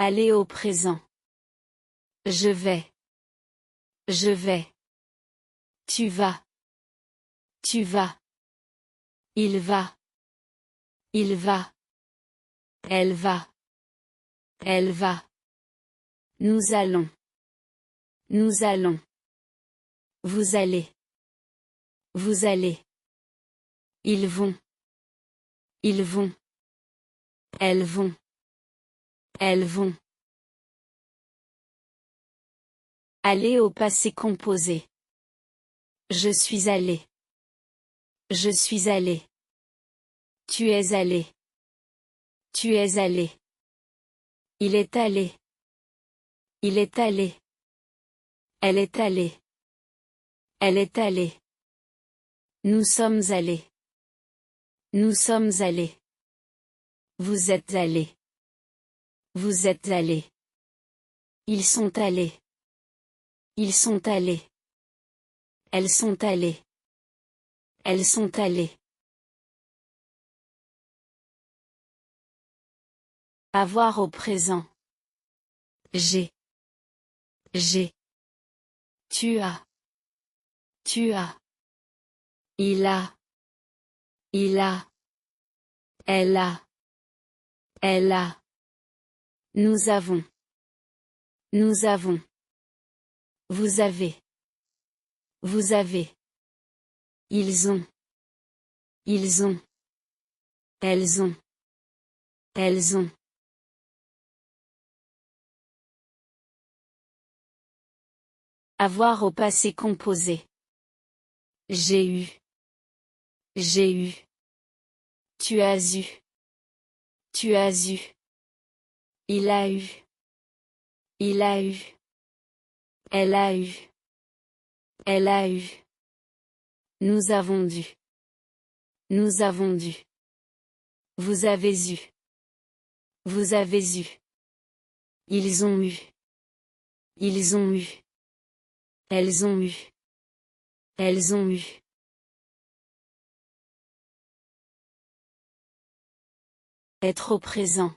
Aller au présent. Je vais. Je vais. Tu vas. Tu vas. Il va. Il va. Elle va. Elle va. Nous allons. Nous allons. Vous allez. Vous allez. Ils vont. Ils vont. Elles vont. Elles vont. Aller au passé composé. Je suis allé. Je suis allé. Tu es allé. Tu es allé. Il est allé. Il est allé. Elle est allée. Elle est allée. Nous sommes allés. Nous sommes allés. Vous êtes allés. Vous êtes allés. Ils sont allés. Ils sont allés. Elles sont allées. Elles sont allées. Avoir au présent. J'ai. J'ai. Tu as. Tu as. Il a. Il a. Elle a. Elle a. Nous avons. Nous avons. Vous avez. Vous avez. Ils ont. Ils ont. Elles ont. Elles ont. Avoir au passé composé. J'ai eu. J'ai eu. Tu as eu. Tu as eu. Il a eu. Il a eu. Elle a eu. Elle a eu. Nous avons dû. Nous avons dû. Vous avez eu. Vous avez eu. Ils ont eu. Ils ont eu. Elles ont eu. Elles ont eu. Être au présent.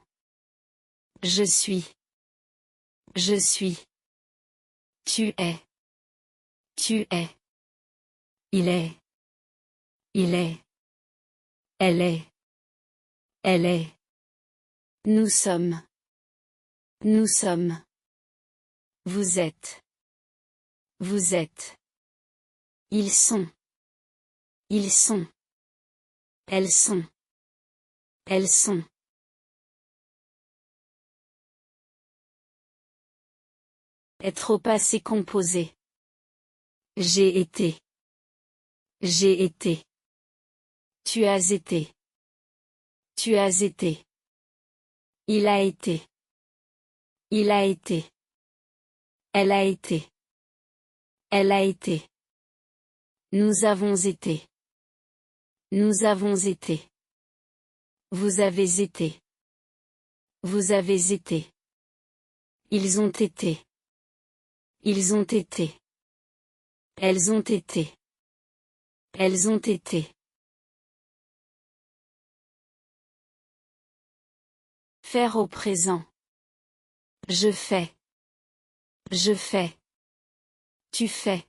Je suis. Je suis. Tu es. Tu es. Il est. Il est. Elle est. Elle est. Nous sommes. Nous sommes. Vous êtes. Vous êtes. Ils sont. Ils sont. Elles sont. Elles sont. Être au passé composé. J'ai été. J'ai été. Tu as été. Tu as été. Il a été. Il a été. Elle a été. Elle a été. Nous avons été. Nous avons été. Vous avez été. Vous avez été. Ils ont été. Ils ont été. Elles ont été. Elles ont été. Faire au présent. Je fais. Je fais. Tu fais.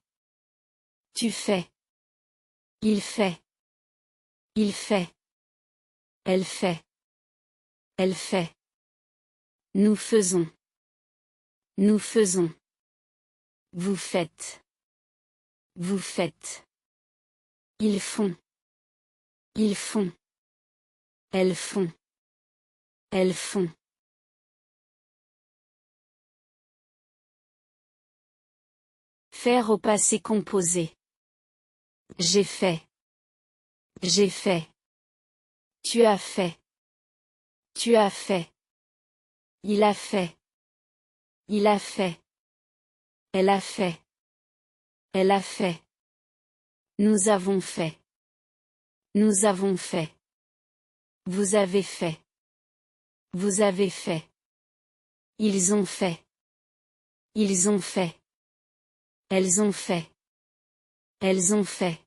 Tu fais. Il fait. Il fait. Elle fait. Elle fait. Nous faisons. Nous faisons. Vous faites. Vous faites. Ils font. Ils font. Elles font. Elles font. Faire au passé composé. J'ai fait. J'ai fait. Tu as fait. Tu as fait. Il a fait. Il a fait. Elle a fait. Elle a fait. Nous avons fait. Nous avons fait. Vous avez fait. Vous avez fait. Ils ont fait. Ils ont fait. Elles ont fait. Elles ont fait.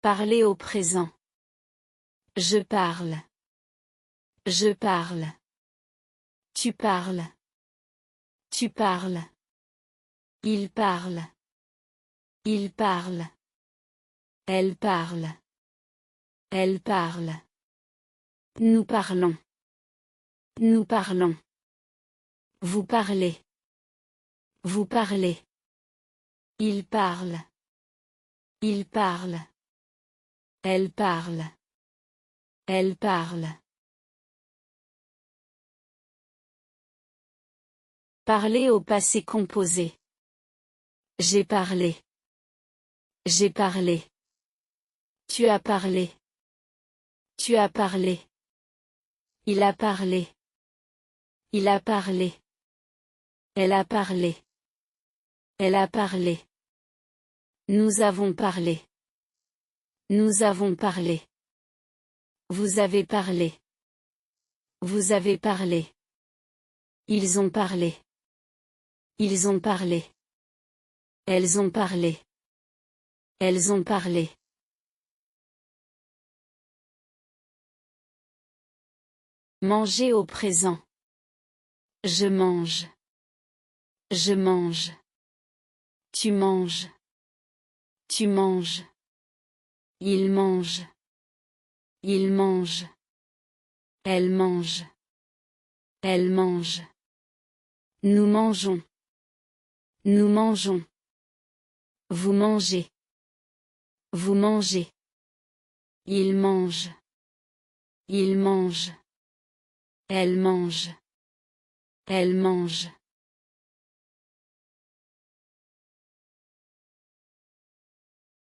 Parler au présent. Je parle. Je parle. Tu parles. Tu parles. Il parle. Il parle. Elle parle. Elle parle. Nous parlons. Nous parlons. Vous parlez. Vous parlez. Il parle. Il parle. Elle parle. Elle parle. Parler au passé composé. J'ai parlé. J'ai parlé. Tu as parlé. Tu as parlé. Il a parlé. Il a parlé. Elle a parlé. Elle a parlé. Nous avons parlé. Nous avons parlé. Vous avez parlé. Vous avez parlé. Ils ont parlé. Ils ont parlé. Elles ont parlé. Elles ont parlé. Manger au présent. Je mange. Je mange. Tu manges. Tu manges. Il mange. Il mange. Elle mange. Elle mange. Nous mangeons. Nous mangeons. Vous mangez. Vous mangez. Il mange. Il mange. Elle mange. Elle mange.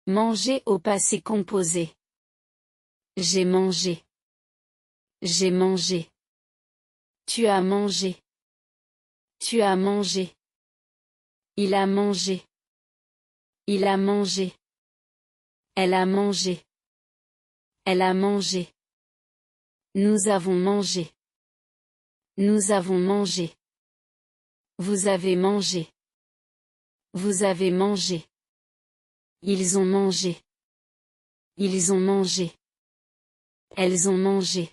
Manger au passé composé. J'ai mangé. J'ai mangé. Tu as mangé. Tu as mangé. Il a mangé. Il a mangé. Elle a mangé. Elle a mangé. Nous avons mangé. Nous avons mangé. Vous avez mangé. Vous avez mangé. Ils ont mangé. Ils ont mangé. Elles ont mangé.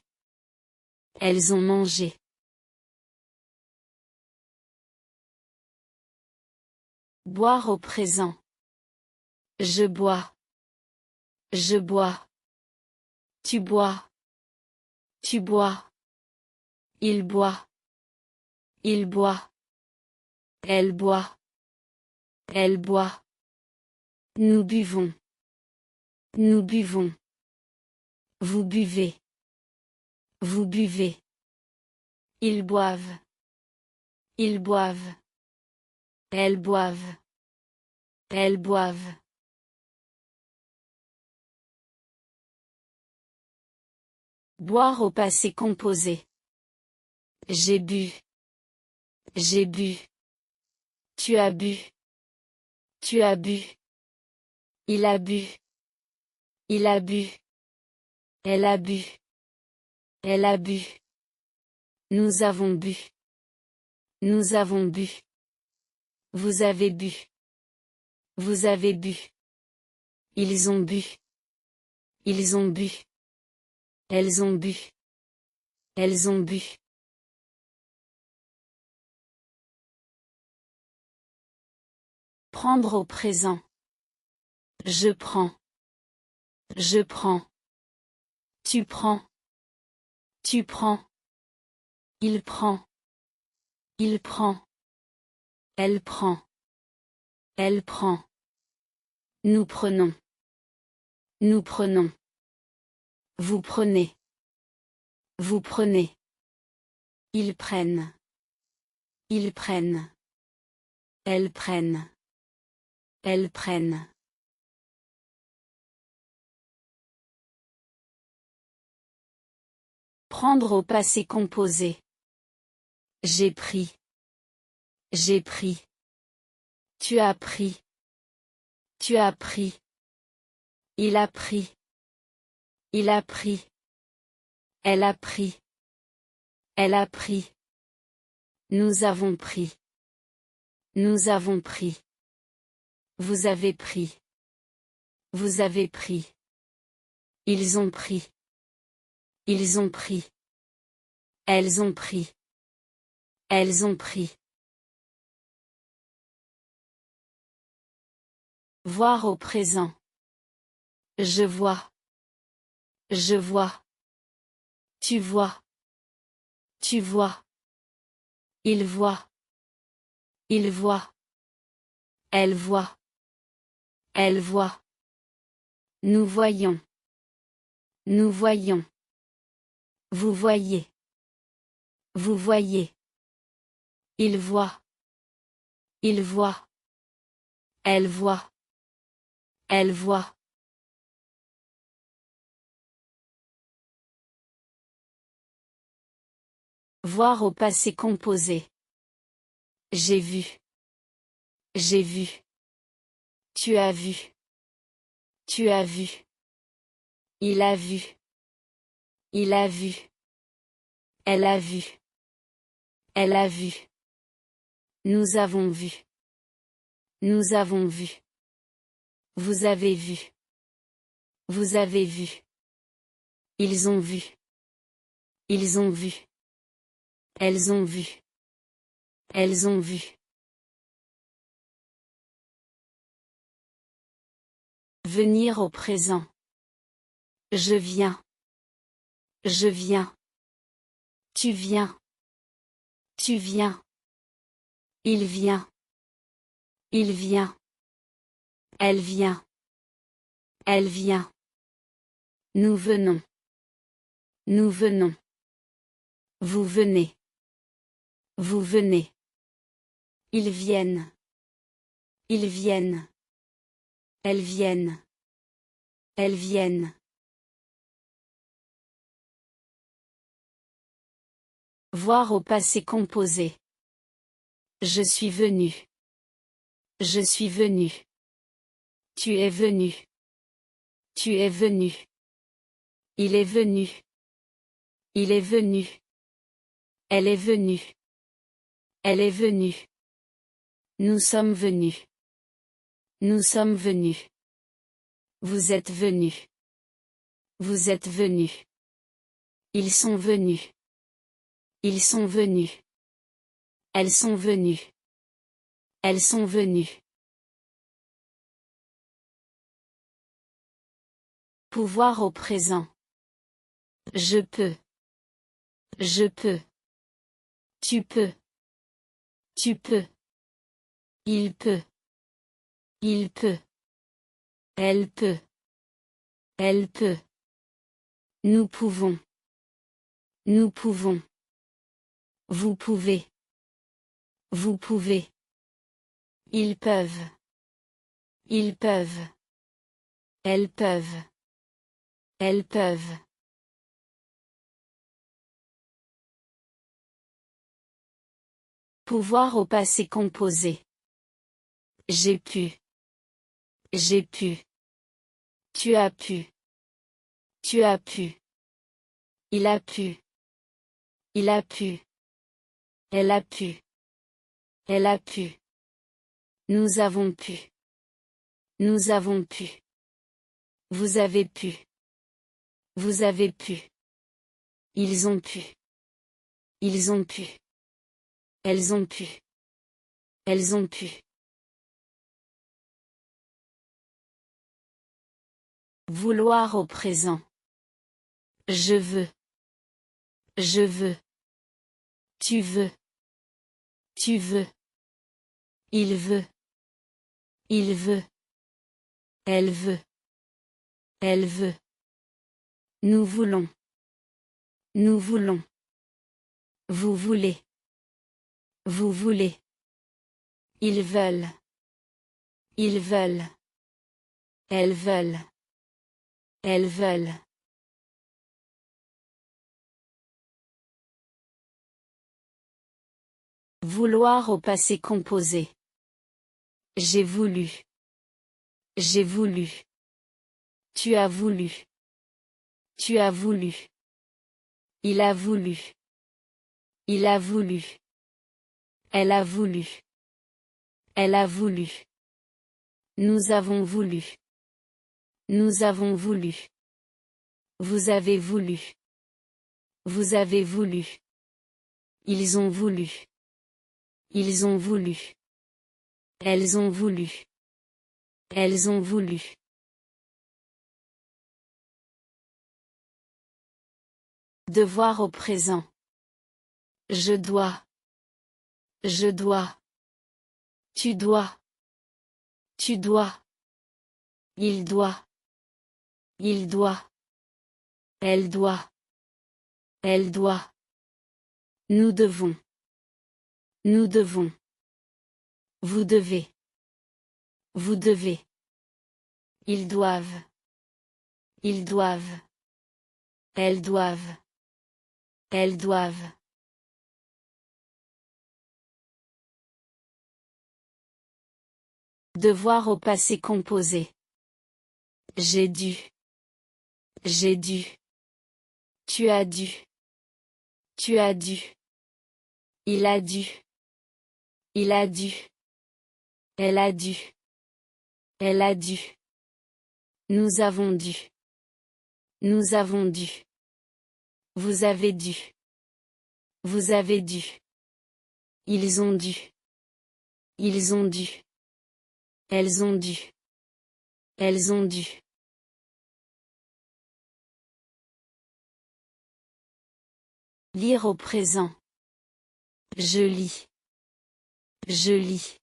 Elles ont mangé. Boire au présent. Je bois. Je bois. Tu bois. Tu bois. Il boit. Il boit. Elle boit. Elle boit. Nous buvons. Nous buvons. Vous buvez. Vous buvez. Ils boivent. Ils boivent. Elles boivent. Elles boivent. Boire au passé composé. J'ai bu. J'ai bu. Tu as bu. Tu as bu. Il a bu. Il a bu. Elle a bu. Elle a bu. Nous avons bu. Nous avons bu. Vous avez bu. Vous avez bu. Ils ont bu. Ils ont bu. Elles ont bu. Elles ont bu. Prendre au présent. Je prends. Je prends. Tu prends. Tu prends. Il prend. Il prend. Elle prend. Elle prend. Nous prenons. Nous prenons. Vous prenez. Vous prenez. Ils prennent. Ils prennent. Elles prennent. Elles prennent. Prendre au passé composé. J'ai pris. J'ai pris. Tu as pris. Tu as pris. Il a pris. Il a pris. Elle a pris. Elle a pris. Nous avons pris. Nous avons pris. Vous avez pris. Vous avez pris. Ils ont pris. Ils ont pris. Elles ont pris. Elles ont pris. Voir au présent. Je vois. Je vois. Tu vois. Tu vois. Il voit. Il voit. Elle voit. Elle voit. Nous voyons. Nous voyons. Vous voyez. Vous voyez. Il voit. Il voit. Elle voit. Elle voit. Voir au passé composé. J'ai vu. J'ai vu. Tu as vu. Tu as vu. Il a vu. Il a vu. Elle a vu. Elle a vu. Nous avons vu. Nous avons vu. Vous avez vu. Vous avez vu. Ils ont vu. Ils ont vu. Elles ont vu. Elles ont vu. Venir au présent. Je viens. Je viens. Tu viens. Tu viens. Il vient. Il vient. Elle vient. Elle vient. Nous venons. Nous venons. Vous venez. Vous venez. Ils viennent. Ils viennent. Elles viennent. Elles viennent. Voir au passé composé. Je suis venu. Je suis venu. Tu es venu. Tu es venu. Il est venu. Il est venu. Elle est venue. Elle est venue. Nous sommes venus. Nous sommes venus. Vous êtes venus. Vous êtes venus. Ils sont venus. Ils sont venus. Elles sont venues. Elles sont venues. Pouvoir au présent. Je peux. Je peux. Tu peux. Tu peux. Il peut. Il peut. Elle peut. Elle peut. Nous pouvons. Nous pouvons. Vous pouvez. Vous pouvez. Ils peuvent. Ils peuvent. Elles peuvent. Elles peuvent. Pouvoir au passé composé. J'ai pu. J'ai pu. Tu as pu. Tu as pu. Il a pu. Il a pu. Elle a pu. Elle a pu. Nous avons pu. Nous avons pu. Vous avez pu. Vous avez pu. Ils ont pu. Ils ont pu. Elles ont pu. Elles ont pu. Vouloir au présent. Je veux. Je veux. Tu veux. Tu veux. Il veut. Il veut. Elle veut. Elle veut. Nous voulons. Nous voulons. Vous voulez. Vous voulez. Ils veulent. Ils veulent. Elles veulent. Elles veulent. Vouloir au passé composé. J'ai voulu. J'ai voulu. Tu as voulu. Tu as voulu. Il a voulu. Il a voulu. Elle a voulu. Elle a voulu. Nous avons voulu. Nous avons voulu. Vous avez voulu. Vous avez voulu. Ils ont voulu. Ils ont voulu. Elles ont voulu. Elles ont voulu. Devoir au présent. Je dois. Je dois. Tu dois. Tu dois. Il doit. Il doit. Elle doit. Elle doit. Nous devons. Nous devons. Vous devez. Vous devez. Ils doivent. Ils doivent. Elles doivent. Elles doivent. Devoir au passé composé. J'ai dû. J'ai dû. Tu as dû. Tu as dû. Il a dû. Il a dû. Elle a dû. Elle a dû. Nous avons dû. Nous avons dû. Vous avez dû. Vous avez dû. Ils ont dû. Ils ont dû. Elles ont dû. Elles ont dû. Lire au présent. Je lis. Je lis.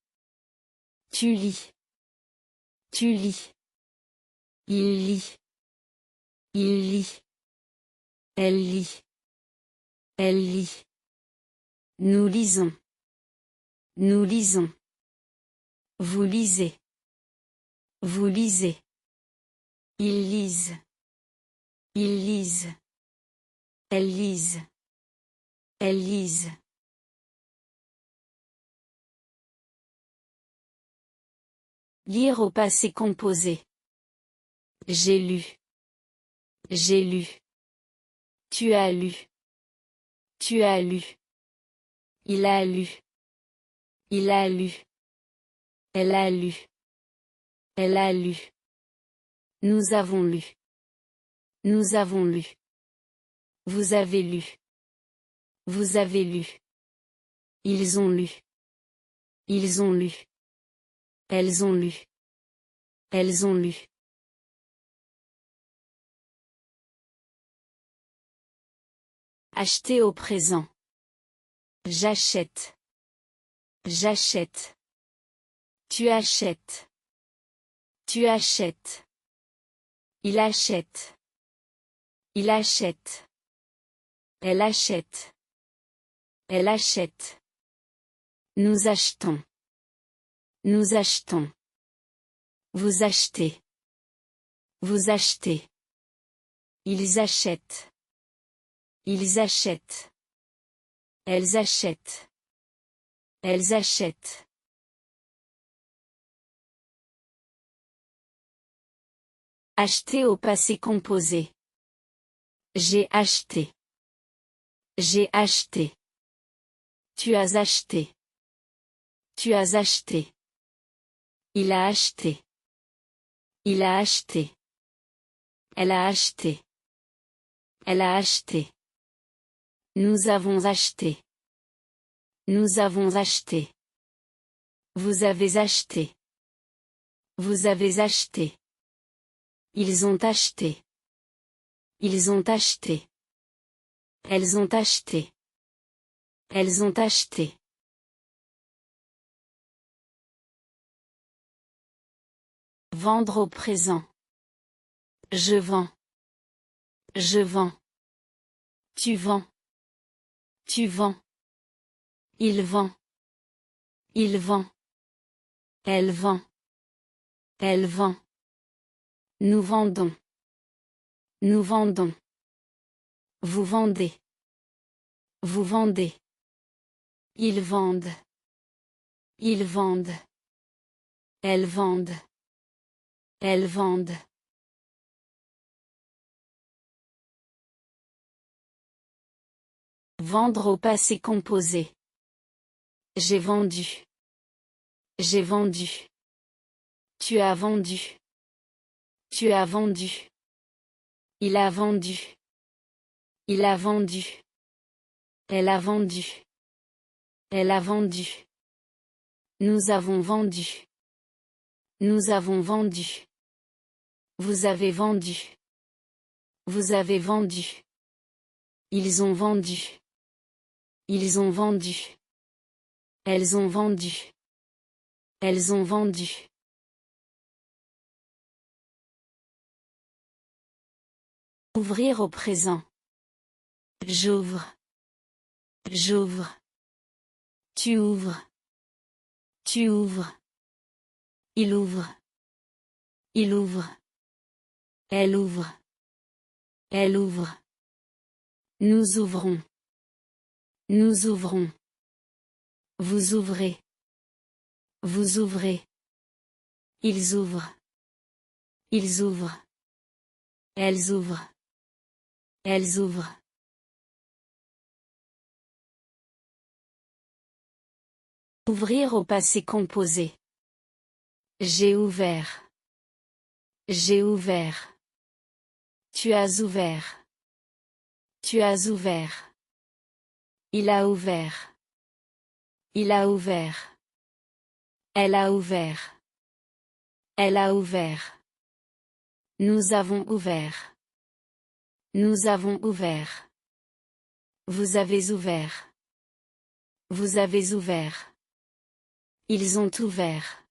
Tu lis. Tu lis. Il lit. Il lit. Elle lit. Elle lit. Nous lisons. Nous lisons. Vous lisez. Vous lisez. Ils lisent. Ils lisent. Elles lisent. Elles lisent. Lire au passé composé. J'ai lu. J'ai lu. Tu as lu. Tu as lu. Il a lu. Il a lu. Elle a lu. Elle a lu. Nous avons lu. Nous avons lu. Vous avez lu. Vous avez lu. Ils ont lu. Ils ont lu. Elles ont lu. Elles ont lu. Acheter au présent. J'achète. J'achète. Tu achètes. Tu achètes. Il achète. Il achète. Elle achète. Elle achète. Nous achetons. Nous achetons. Vous achetez. Vous achetez. Ils achètent. Ils achètent. Elles achètent. Elles achètent. Acheter au passé composé. J'ai acheté. J'ai acheté. Tu as acheté. Tu as acheté. Il a acheté. Il a acheté. Elle a acheté. Elle a acheté. Nous avons acheté. Nous avons acheté. Vous avez acheté. Vous avez acheté. Ils ont acheté. Ils ont acheté. Elles ont acheté. Elles ont acheté. Vendre au présent. Je vends. Je vends. Tu vends. Tu vends. Il vend. Il vend. Elle vend. Elle vend. Nous vendons. Nous vendons. Vous vendez. Vous vendez. Ils vendent. Ils vendent. Elles vendent. Elles vendent. Vendre au passé composé. J'ai vendu. J'ai vendu. Tu as vendu. Tu as vendu. Il a vendu. Il a vendu. Elle a vendu. Elle a vendu. Nous avons vendu. Nous avons vendu. Vous avez vendu. Vous avez vendu. Ils ont vendu. Ils ont vendu. Elles ont vendu. Elles ont vendu. Ouvrir au présent. J'ouvre. J'ouvre. Tu ouvres. Tu ouvres. Il ouvre. Il ouvre. Elle ouvre. Elle ouvre. Nous ouvrons. Nous ouvrons. Vous ouvrez. Vous ouvrez. Ils ouvrent. Ils ouvrent. Elles ouvrent. Elles ouvrent. Ouvrir au passé composé. J'ai ouvert. J'ai ouvert. Tu as ouvert. Tu as ouvert. Il a ouvert. Il a ouvert. Elle a ouvert. Elle a ouvert. Nous avons ouvert. Nous avons ouvert. Vous avez ouvert. Vous avez ouvert. Ils ont ouvert.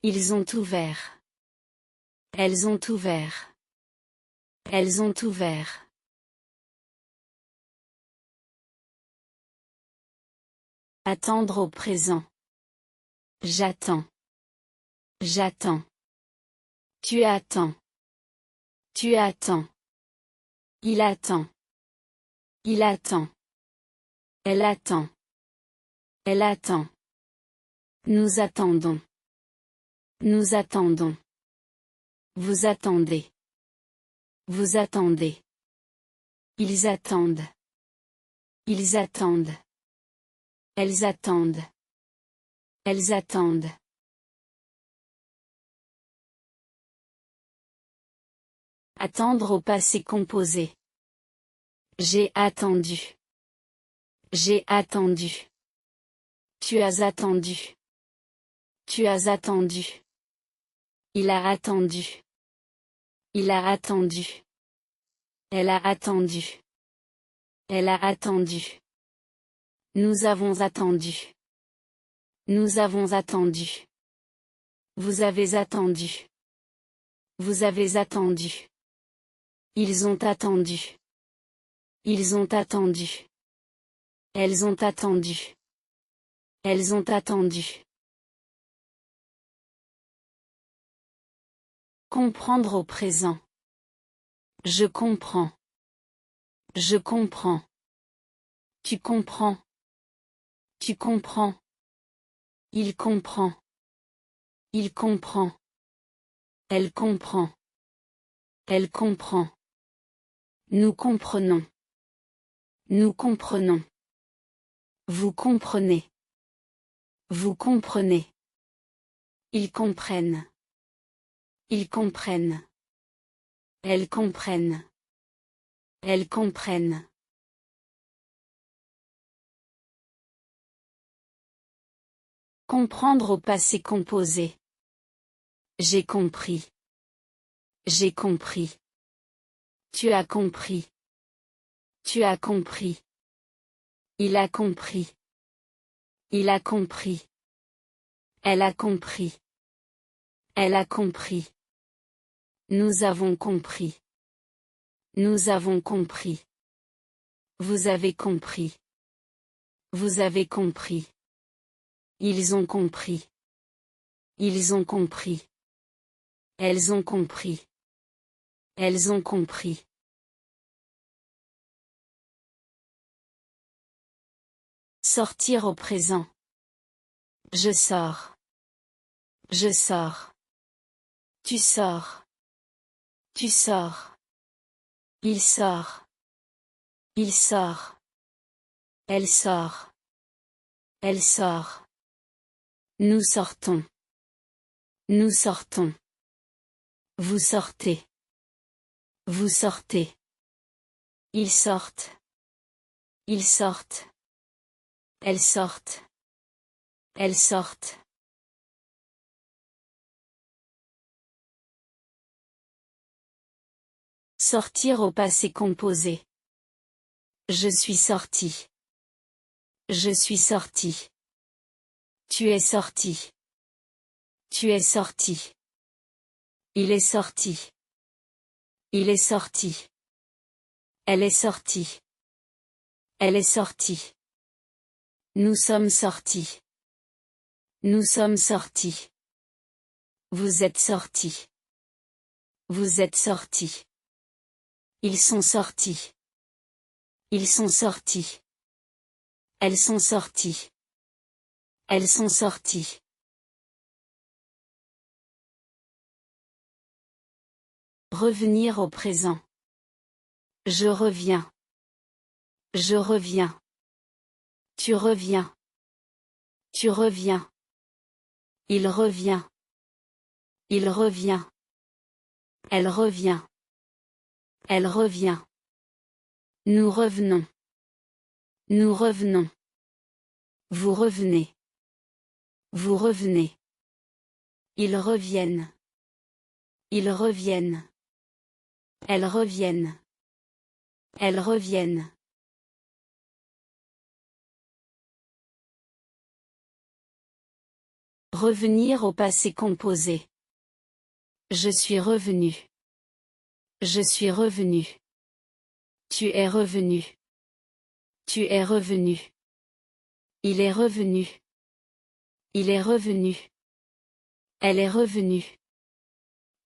Ils ont ouvert. Elles ont ouvert. Elles ont ouvert. Attendre au présent. J'attends. J'attends. Tu attends. Tu attends. Il attend. Il attend. Elle attend. Elle attend. Nous attendons. Nous attendons. Vous attendez. Vous attendez. Ils attendent. Ils attendent. Elles attendent. Elles attendent. Attendre au passé composé. J'ai attendu. J'ai attendu. Tu as attendu. Tu as attendu. Il a attendu. Il a attendu. Elle a attendu. Elle a attendu. Nous avons attendu. Nous avons attendu. Vous avez attendu. Vous avez attendu. Ils ont attendu. Ils ont attendu. Elles ont attendu. Elles ont attendu. Comprendre au présent. Je comprends. Je comprends. Tu comprends. Tu comprends. Il comprend. Il comprend. Elle comprend. Elle comprend. Nous comprenons. Nous comprenons. Vous comprenez. Vous comprenez. Ils comprennent. Ils comprennent. Elles comprennent. Elles comprennent. Comprendre au passé composé. J'ai compris. J'ai compris. Tu as compris. Tu as compris. Il a compris. Il a compris. Elle a compris. Elle a compris. Nous avons compris. Nous avons compris. Vous avez compris. Vous avez compris. Ils ont compris. Ils ont compris. Elles ont compris. Elles ont compris. Sortir au présent. Je sors. Je sors. Tu sors. Tu sors. Il sort. Il sort. Elle sort. Elle sort. Nous sortons. Nous sortons. Vous sortez. Vous sortez. Ils sortent. Ils sortent. Elles sortent. Elles sortent. Sortir au passé composé. Je suis sorti. Je suis sorti. Tu es sorti. Tu es sorti. Il est sorti. Il est sorti. Elle est sortie. Elle est sortie. Nous sommes sortis. Nous sommes sortis. Vous êtes sortis. Vous êtes sortis. Ils sont sortis. Ils sont sortis. Elles sont sorties. Elles sont sorties. Revenir au présent. Je reviens. Je reviens. Tu reviens. Tu reviens. Il revient. Il revient. Elle revient. Elle revient. Nous revenons. Nous revenons. Vous revenez. Vous revenez. Ils reviennent. Ils reviennent. Elles reviennent. Elles reviennent. Revenir au passé composé. Je suis revenu. Je suis revenu. Tu es revenu. Tu es revenu. Il est revenu. Il est revenu. Elle est revenue.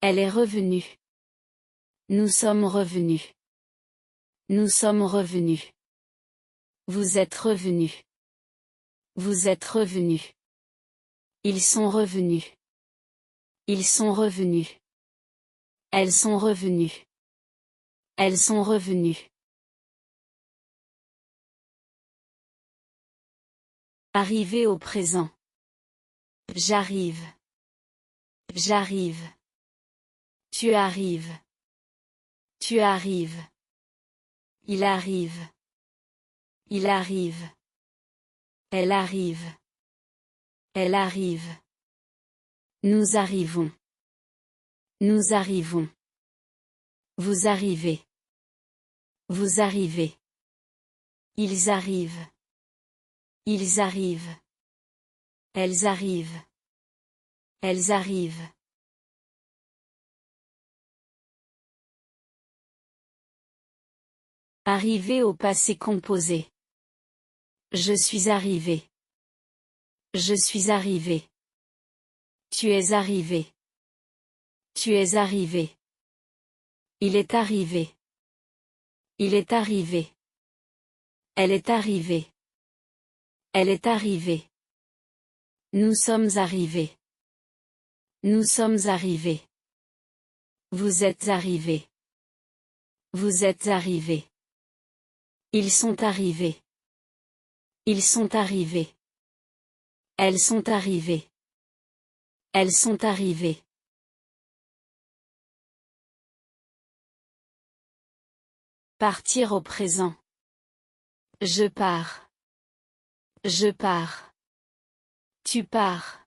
Elle est revenue. Nous sommes revenus. Nous sommes revenus. Vous êtes revenus. Vous êtes revenus. Ils sont revenus. Ils sont revenus. Elles sont revenues. Elles sont revenues. Arriver au présent. J'arrive. J'arrive. Tu arrives. Tu arrives. Il arrive. Il arrive. Elle arrive. Elle arrive. Nous arrivons. Nous arrivons. Vous arrivez. Vous arrivez. Ils arrivent. Ils arrivent. Elles arrivent. Elles arrivent. Arriver au passé composé. Je suis arrivé. Je suis arrivé. Tu es arrivé. Tu es arrivé. Il est arrivé. Il est arrivé. Elle est arrivée. Elle est arrivée. Nous sommes arrivés. Nous sommes arrivés. Vous êtes arrivés. Vous êtes arrivés. Ils sont arrivés. Ils sont arrivés. Elles sont arrivées. Elles sont arrivées. Partir au présent. Je pars. Je pars. Tu pars.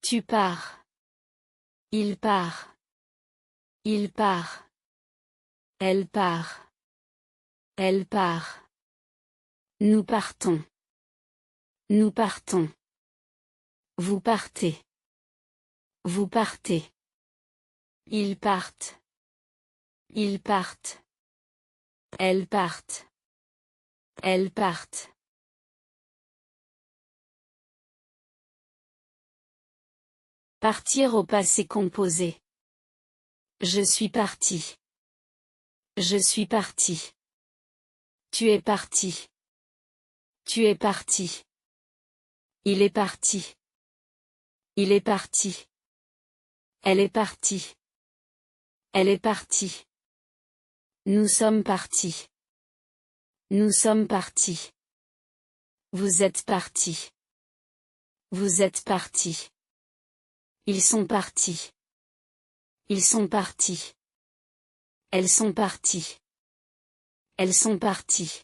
Tu pars. Il part. Il part. Elle part. Elle part. Nous partons. Nous partons. Vous partez. Vous partez. Ils partent. Ils partent. Elles partent. Elles partent. Partir au passé composé. Je suis parti. Je suis parti. Tu es parti. Tu es parti. Il est parti. Il est parti. Elle est partie. Elle est partie. Nous sommes partis. Nous sommes partis. Vous êtes partis. Vous êtes partis. Ils sont partis. Ils sont partis. Elles sont parties. Elles sont parties.